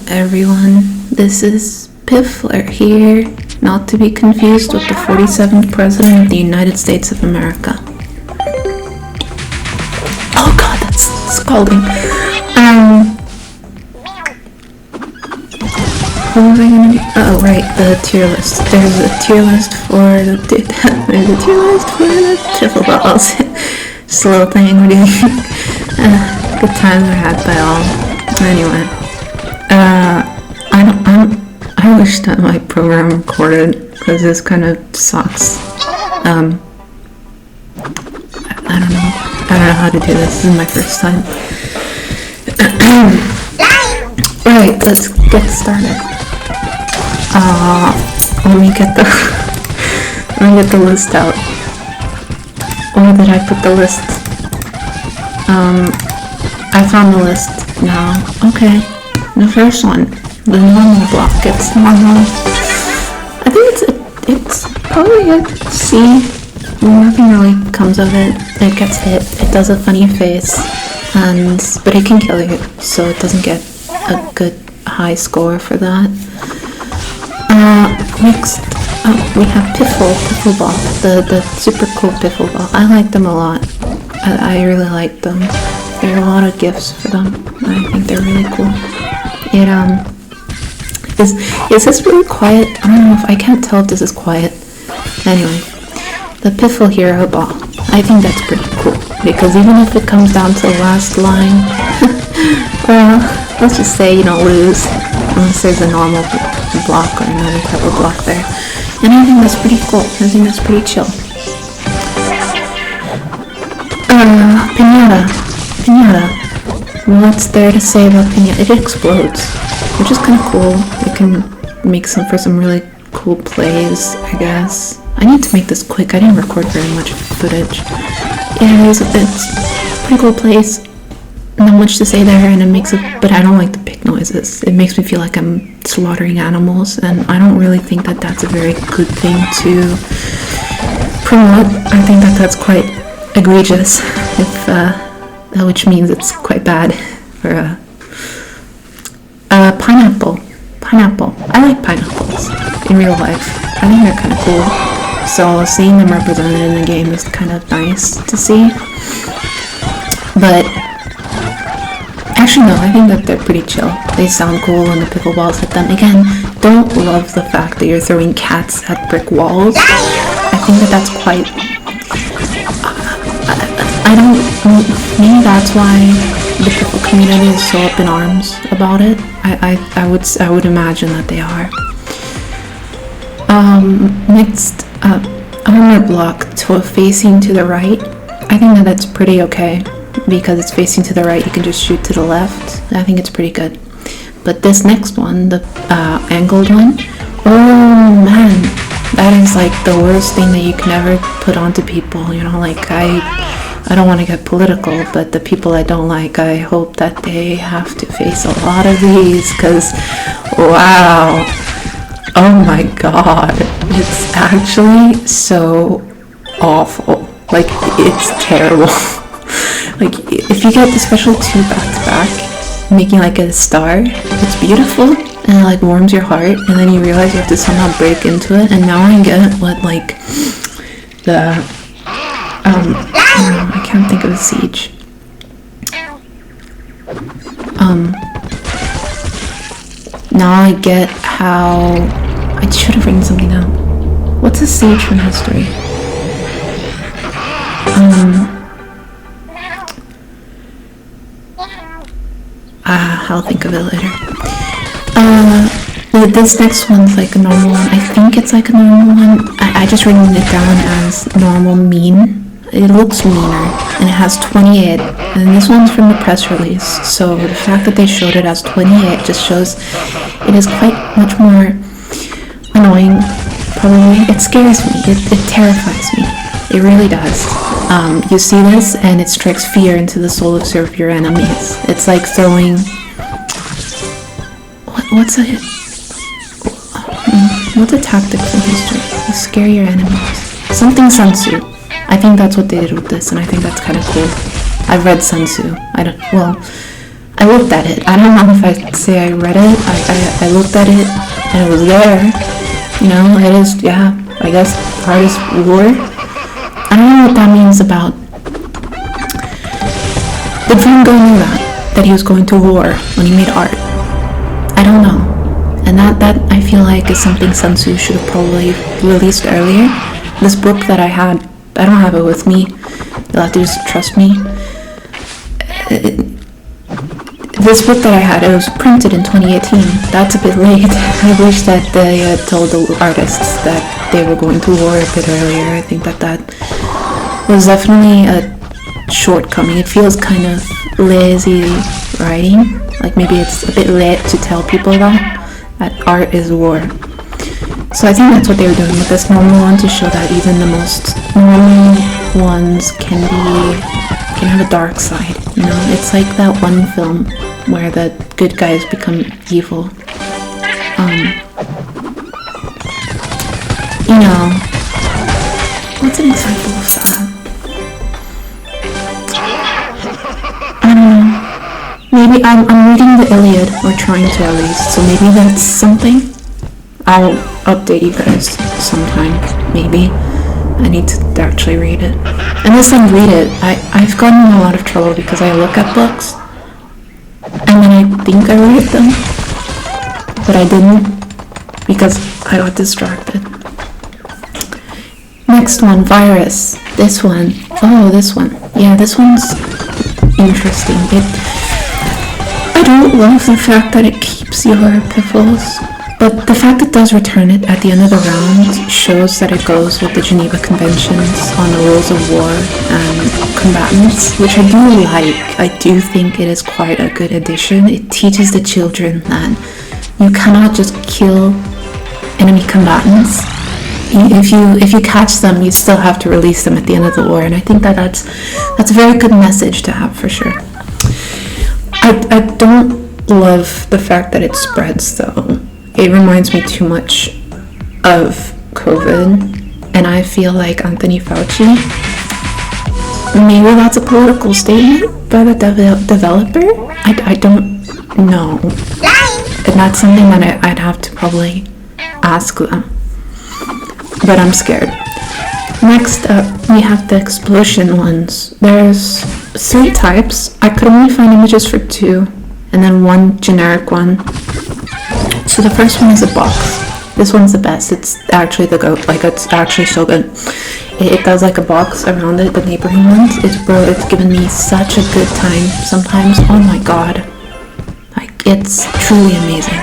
everyone, this is Piffler here, not to be confused with the 47th President of the United States of America. Oh god, that's scalding. What was I gonna do? Oh right, the tier list. There's a tier list for the Piffle balls. Slow thing we're doing. Good times are had by all. Anyway, I wish that my program recorded because this kind of sucks. I don't know how to do this. This is my first time. Right, let's get started. Let me get the list out. Where did I put the list? I found the list now. Okay, the first one, the normal block. It's normal. I think it's probably a C. Nothing really comes of it. It gets hit. It does a funny face, but it can kill you, so it doesn't get a good high score for that. Next, we have Piffle ball, the super cool Piffle ball. I like them a lot. I really like them. There are a lot of gifts for them. I think they're really cool. Is this really quiet? I don't know if I can't tell if this is quiet. Anyway, the Piffle hero ball. I think that's pretty cool because even if it comes down to the last line, well, let's just say you don't lose unless there's a normal block or another type of block there. And I think that's pretty cool. I think that's pretty chill. Pinata. What's there to say about Pinata? It explodes, which is kind of cool. It can make for some really cool plays, I guess. I need to make this quick. I didn't record very much footage. Yeah, it's a pretty cool plays. Not much to say there, and it makes it. But I don't like the pick noises. It makes me feel like I'm slaughtering animals, and I don't really think that that's a very good thing to promote. I think that that's quite egregious, which means it's quite bad for pineapple. I like pineapples in real life. I think they're kind of cool. So seeing them represented in the game is kind of nice to see. But actually, no, I think that they're pretty chill. They sound cool when the pickle balls hit them. Again, don't love the fact that you're throwing cats at brick walls. I think that that's quite. Maybe that's why the pickle community is so up in arms about it. I would imagine that they are. Next, armor block facing to the right. I think that that's pretty okay. Because it's facing to the right, you can just shoot to the left. I think it's pretty good. But this next one, the angled one, oh man, that is like the worst thing that you can ever put onto people. You know, like I don't want to get political, but the people I don't like, I hope that they have to face a lot of these. Cause wow, oh my god, it's actually so awful. Like it's terrible. Like, if you get the special 2 back-to-back, making like a star, it's beautiful, and it like warms your heart, and then you realize you have to somehow break into it, and now I get what like, the, I can't think of a siege. Now I get how, I should have written something down. What's a siege from history? I'll think of it later. This next one's like a normal one. I think it's like a normal one. I just written it down as normal mean. It looks meaner, and it has 28. And this one's from the press release. So the fact that they showed it as 28 just shows it is quite much more annoying. Probably it scares me. It terrifies me. It really does. You see this, and it strikes fear into the soul of your enemies. It's like throwing. What's a tactic from history? You scare your enemies. Something Sun Tzu. I think that's what they did with this, and I think that's kind of cool. I've read Sun Tzu. I looked at it. I don't know if I'd say I read it. I looked at it and it was there. You know, it is, yeah, I guess artist war. I don't know what that means about. Did Van Gogh know that he was going to war when he made art? I don't know. And that I feel like is something Sun Tzu should have probably released earlier. This book that I had, I don't have it with me. You'll have to just trust me. This book that I had, it was printed in 2018. That's a bit late. I wish that they had told the artists that they were going to war a bit earlier. I think that was definitely a shortcoming. It feels kind of lazy writing. Like maybe it's a bit late to tell people that art is war. So I think that's what they were doing with this normal one, to show that even the most normal ones can have a dark side. You know, it's like that one film where the good guys become evil. You know, what's an example of that? I don't know. Maybe I'm reading the Iliad, or trying to at least, so maybe that's something. I'll update you guys sometime, maybe. I need to actually read it. And this thing, read it. I've gotten in a lot of trouble because I look at books and then I think I read them, but I didn't because I got distracted. Next one, virus. This one. Oh, this one. Yeah, this one's interesting. I don't love the fact that it keeps your piffles. But the fact it does return it at the end of the round shows that it goes with the Geneva Conventions on the rules of war and combatants, which I do like. I do think it is quite a good addition. It teaches the children that you cannot just kill enemy combatants. If you catch them, you still have to release them at the end of the war, and I think that's a very good message to have for sure. I don't love the fact that it spreads though. It reminds me too much of COVID, and I feel like Anthony Fauci, maybe that's a political statement by the developer. I don't know, and that's something that I'd have to probably ask them, but I'm scared. Next up, we have the explosion ones. There's 3 types. I could only find images for 2, and then 1 generic one. So the first one is a box. This one's the best. It's actually the goat. Like, it's actually so good. It does like a box around it, the neighboring ones. It's given me such a good time sometimes. Oh my god. Like, it's truly amazing.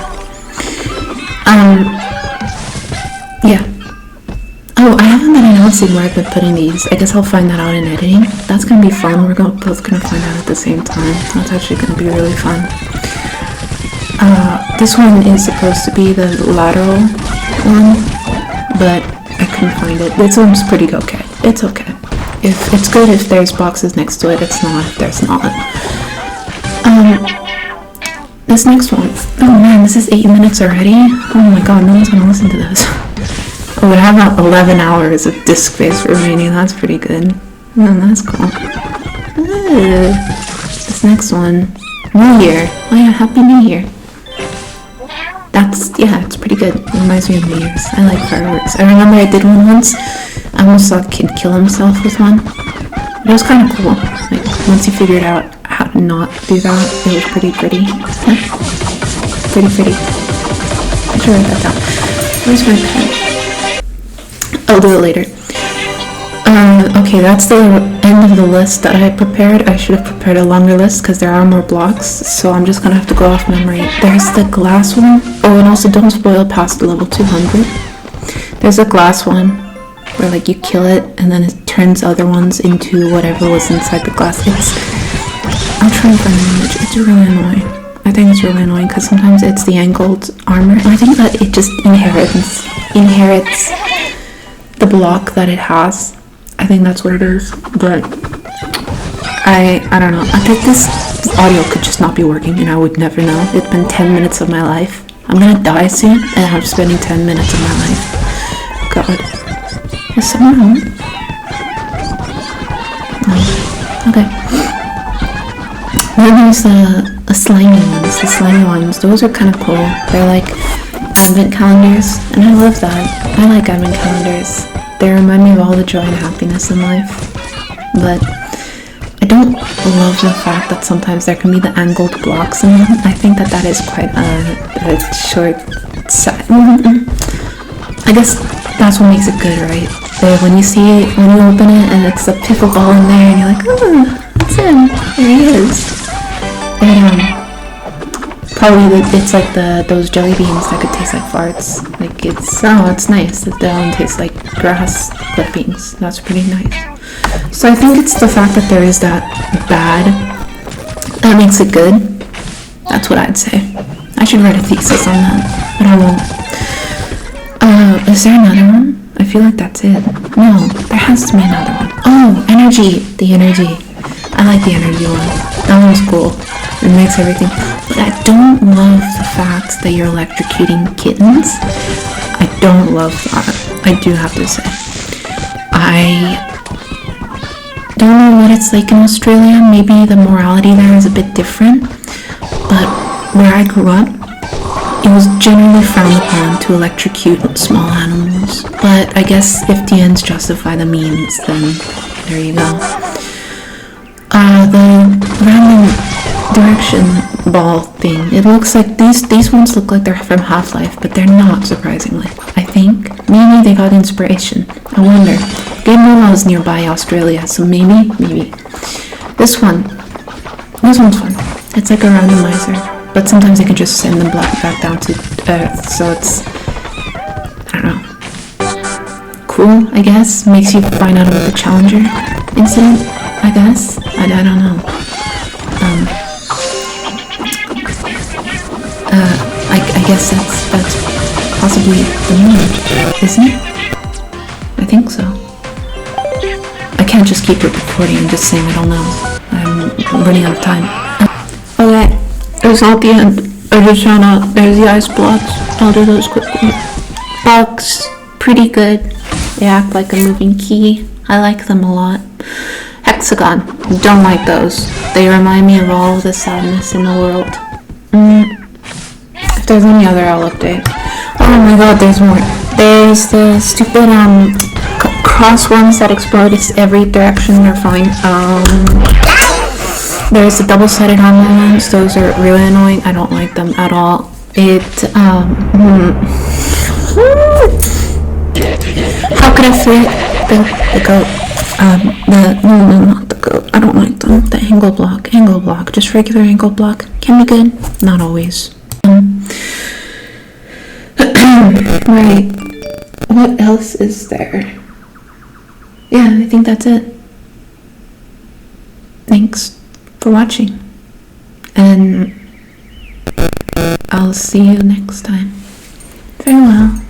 Yeah. Oh, I haven't been announcing where I've been putting these. I guess I'll find that out in editing. That's gonna be fun. We're both gonna find out at the same time. That's actually gonna be really fun. This one is supposed to be the lateral one, but I couldn't find it. This one's pretty okay. It's okay. If it's good if there's boxes next to it. It's not if there's not. This next one. Oh man, this is 8 minutes already. Oh my god, no one's gonna listen to this. Oh, we have about 11 hours of disk space remaining. That's pretty good. Oh, that's cool. This next one. New Year. Oh yeah, Happy New Year. It's pretty good. It reminds me of New Year's. I like fireworks. I remember I did one once. I almost saw a kid kill himself with one. But it was kind of cool. Like, once you figured out how to not do that, it was pretty pretty. Yeah. Pretty. I should write that down. Where's my pen? I'll do it later. Okay, that's the end of the list that I had prepared. I should have prepared a longer list because there are more blocks, so I'm just gonna have to go off memory. There's the glass one. Oh, and also don't spoil past level 200. There's a glass one where like you kill it and then it turns other ones into whatever was inside the glass. I'm trying to find an image. It's really annoying. I think it's really annoying because sometimes it's the angled armor. I think that it just inherits the block that it has. I think that's what it is, but I don't know. I think this audio could just not be working and I would never know. It's been 10 minutes of my life. I'm gonna die soon and I'm spending 10 minutes of my life. God. Is someone home? No. Okay. Then there's a The slimy ones, those are kind of cool. They're like advent calendars, and I love that. I like advent calendars. They remind me of all the joy and happiness in life. But I don't love the fact that sometimes there can be the angled blocks in them. I think that is quite a short side. I guess that's what makes it good, right? When you open it and it's a Piffle ball in there and you're like, oh, that's him. There he is. And probably it's like those jelly beans that could taste like farts. Like it's nice. They don't taste like grass clippings. That's pretty nice. So I think it's the fact that there is that bad that makes it good. That's what I'd say. I should write a thesis on that, but I won't. Is there another one? I feel like that's it. No, there has to be another one. Oh, energy. The energy. I like the energy one. That one's cool. It makes everything. But I don't love the fact that you're electrocuting kittens. I don't love that. I do have to say. I don't know what it's like in Australia. Maybe the morality there is a bit different. But where I grew up, it was generally frowned upon to electrocute small animals. But I guess if the ends justify the means, then there you go. The random direction ball thing, it looks like these ones look like they're from Half-Life, but they're not, surprisingly. I think maybe they got inspiration. I wonder. Game Nova is nearby Australia, so maybe. This one's fun. It's like a randomizer, but sometimes it can just send them back down to Earth, so it's, I don't know, cool, I guess. Makes you find out about the Challenger incident, I guess. I don't know. I guess that's possibly the moon, isn't it? I think so. I can't just keep recording and just saying I don't know. I'm running out of time. Okay, it's not the end. I just found out there's the ice blocks. I'll do those quickly. Bugs, pretty good. They act like a moving key. I like them a lot. Hexagon, don't like those. They remind me of all the sadness in the world. If there's any other, I'll update. Oh my god, there's more. There's the stupid cross ones that explode every direction. They're fine. There's the double-sided armor ones. Those are really annoying. I don't like them at all. How could I forget the goat? No, not the goat. I don't like them. The angle block. Just regular angle block. Can be good. Not always. Right. What else is there? Yeah, I think that's it. Thanks for watching. And I'll see you next time. Farewell.